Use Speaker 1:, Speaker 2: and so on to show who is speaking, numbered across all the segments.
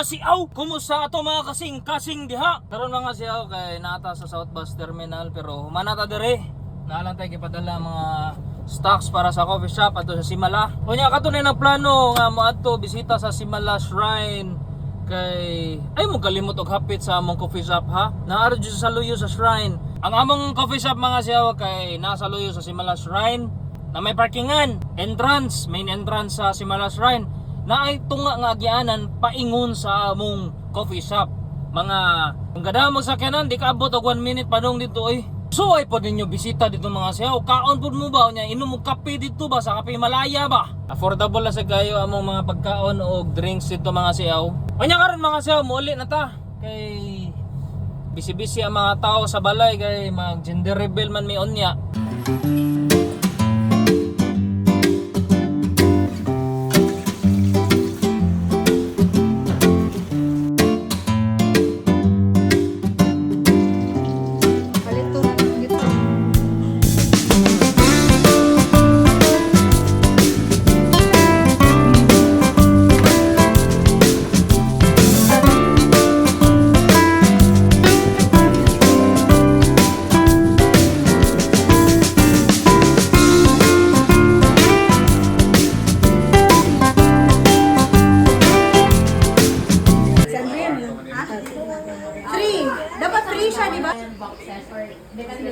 Speaker 1: siaw, kumusta ato mga kasing-kasing diha? Karon mga siaw kay nata sa South Bus Terminal pero humanata dire. Naalang tayo ipadala mga stocks para sa coffee shop ato sa Simala. Unya kato na plano nga moadto bisita sa Simala Shrine kay ay mo kalimot og hapit sa among coffee shop ha. Naaro jud sa luyo sa shrine. Ang among coffee shop mga siaw kay nasa luyo sa Simala Shrine na may parkingan, main entrance sa Simala Shrine. Na ay tunga nga agianan paingon sa among coffee shop. Mga kung gadahan mo sakyanan di ka abot og 1 minute padung dito eh. So ay po ninyo bisita dito mga siyaw. Kaon po mo ba? Inom mo kape dito ba? Sa Kape Malaya ba? Affordable na sa gayo among mga pagkaon o drinks dito mga siyaw. Unya karon mga siyaw, muli na ta. Kay bisi-bisi ang mga tao sa balay kay mag gender reveal man may unya.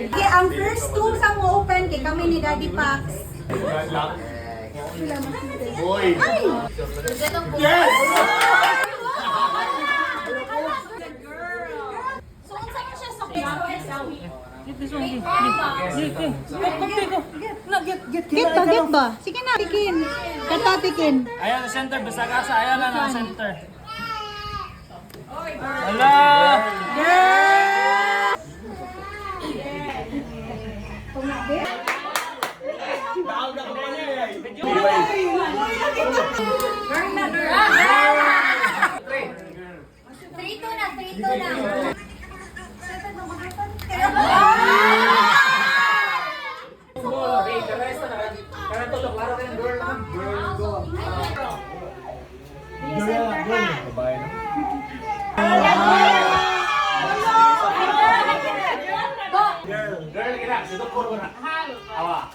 Speaker 2: Okay, ang first two sa mo open kay kami ni Daddy Pax.
Speaker 3: Boy!
Speaker 2: Ay!
Speaker 3: Yes!
Speaker 2: So, unsa man siya sa Get ba? Sige na, tikin. Kanta tikin.
Speaker 1: Ayan sa center, basta ka sa ayan na center. Hala!
Speaker 2: Trito na.
Speaker 3: Girl, kira, situ puro na. Awa.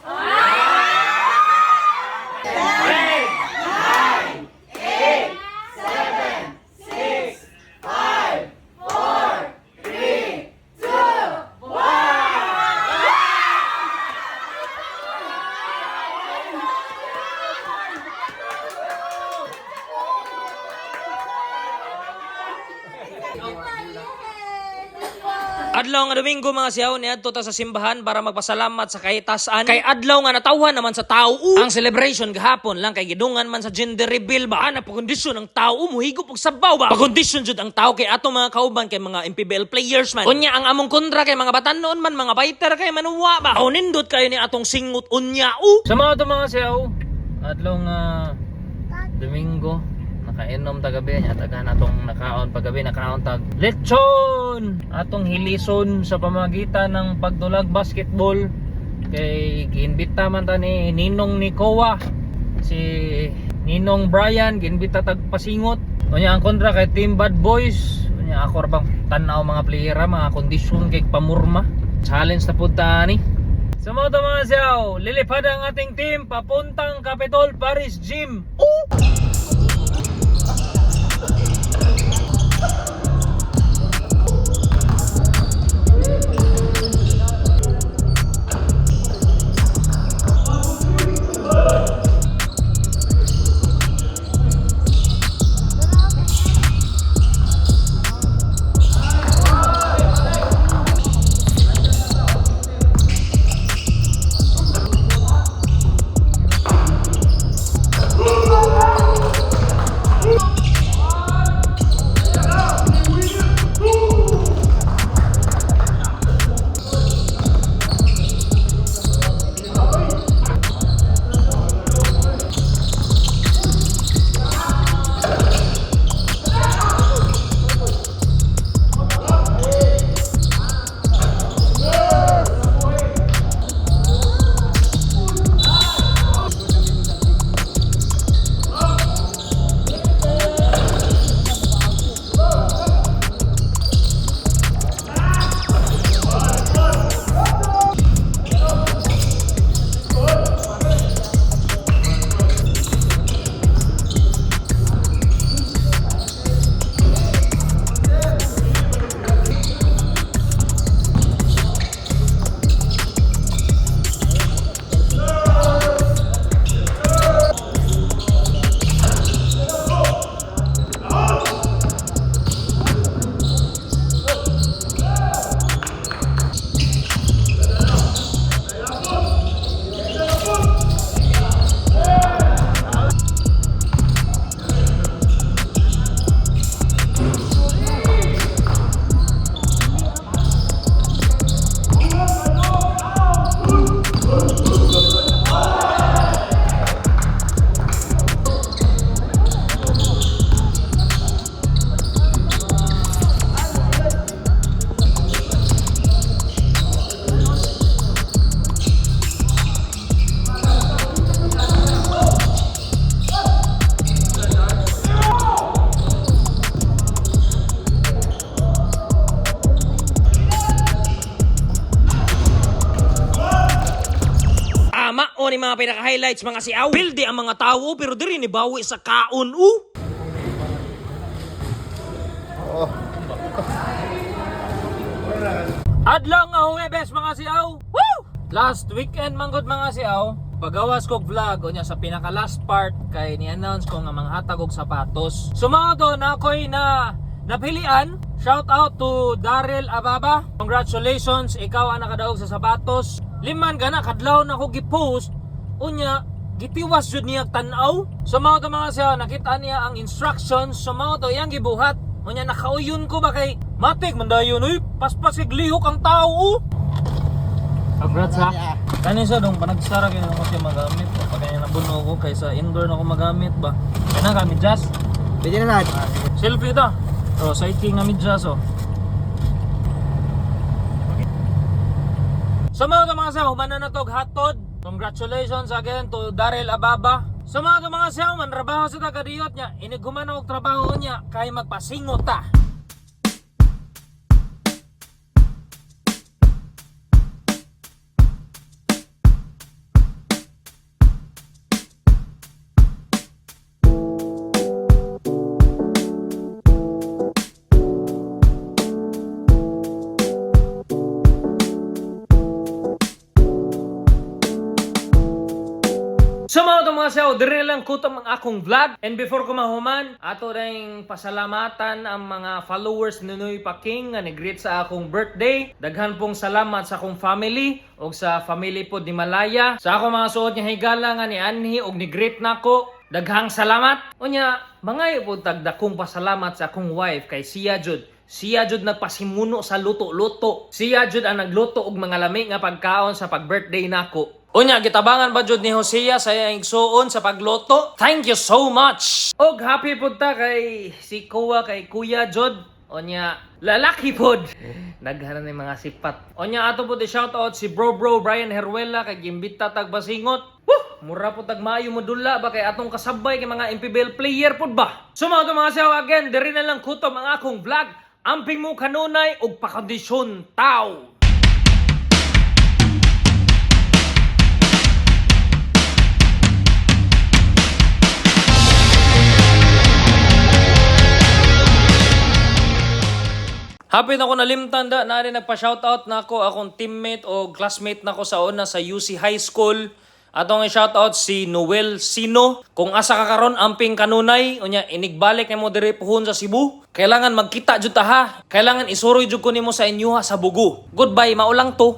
Speaker 1: Adlaw nga Domingo mga siyaw niadto ta sa simbahan para magpasalamat sa kahitasan kay adlaw nga natawhan naman sa tao. Ang celebration gahapon lang kay gidungan man sa gender reveal ba ana pagkondisyon ang tao muhigop og sabaw ba. Pagkondisyon jud ang tao kay ato mga kauban kay mga MPBL players man. Unya ang among kontra kay mga batan-noon man mga fighter kay manuwa ba. O nindot kayo ni atong singot unya Sa mga to mga siyaw adlaw nga Domingo nakainom tagabi niya tagahan atong nakaon paggabi nakaon tag lechon atong hilison sa pamagitan ng pagdulag basketball kay giinbita man ta ni Ninong Nicoa si Ninong Brian giinbita tag pasingot unya ang kontra kay Team Bad Boys unya ako ra bang tan-aw mga playera mga kondisyon kay pamurma challenge na pud ta ni sa mga siyaw lilipad ang ating team papuntang Capitol Paris Gym. mao ni mga pinaka-highlights mga siaw. Pildi ang mga tao pero diri ni bawi sa kaon Adlaw nga Huwebes mga siaw. Woo! Last weekend manggod mga siaw. Pagawas kog vlog o niya sa pinaka last part kay ni-announce ko nga manghatag og sapatos. Sumado na ako'y napilian. Shout out to Daryl Ababa. Congratulations, ikaw ang nakadaog sa sapatos. Liman gana kadlaw na ko gi-post. Unya gitiwas jud niya tan-aw. Sumado mga siaw, nakita niya ang instructions. Sumado iyang gibuhat. Unya nakauyon ko ba kay matik mandayon uy, paspas kay lihok ang tao. Congrats ha. Kani sa dong panagsara kay mo siya magamit. Pag kanya nabuno ko kaysa indoor na ko magamit ba. Kana kami just.
Speaker 4: Pwede na lahat.
Speaker 1: Selfie ta. Oh, sighting na midjas oh. Sa mga sa humana na tog hatod. Congratulations again to Daryl Ababa. Sa mga sa man trabaho sa taga-diyot niya. Iniguman og trabaho niya kay magpasingot ta. So mga siyaw, dire lang kutom ang akong vlog. And before ko mahuman, ato ring pasalamatan ang mga followers ni Noy Paking nga nag-greet sa akong birthday. Daghan pong salamat sa akong family o sa family po ni Malaya. Sa akong mga suot nga higala nga ni Anhi og ni-greet nako. Daghang salamat. Unya, mga po tagdakong pasalamat sa akong wife kay Sia Jud. Siya jud nagpasimuno sa luto-luto. Siya jud ang nagluto og mga lami nga pagkaon sa pag-birthday nako. Unya, gitabangan ba jud ni Hosea sa iyang igsuon sa pagluto? Thank you so much! Og happy pud ta kay si Kuya kay Kuya Jod. Unya, lalaki pod. Naghanan ni mga sipat. Unya, ato po di shoutout si Bro Brian Heruela kay gimbita tag Basingot. Mura po tag maayo mo dula ba kay atong kasabay kay mga MPBL player pod ba? Sumaw to mga siyaw again, diri na lang kutom ang akong vlog. Amping mo kanunay og pakondisyon tao. Happy na ko nalimtan da na rin nagpa-shoutout na ako akong teammate o classmate na ko sa una sa UC High School. Atong i-shoutout si Noel Sino. Kung asa ka karon amping kanunay, unya inigbalik nimo diri puhon sa Cebu. Kailangan magkita jud ta ha. Kailangan isuroy jud ko nimo sa inyo ha sa Bugo. Goodbye, maulang to.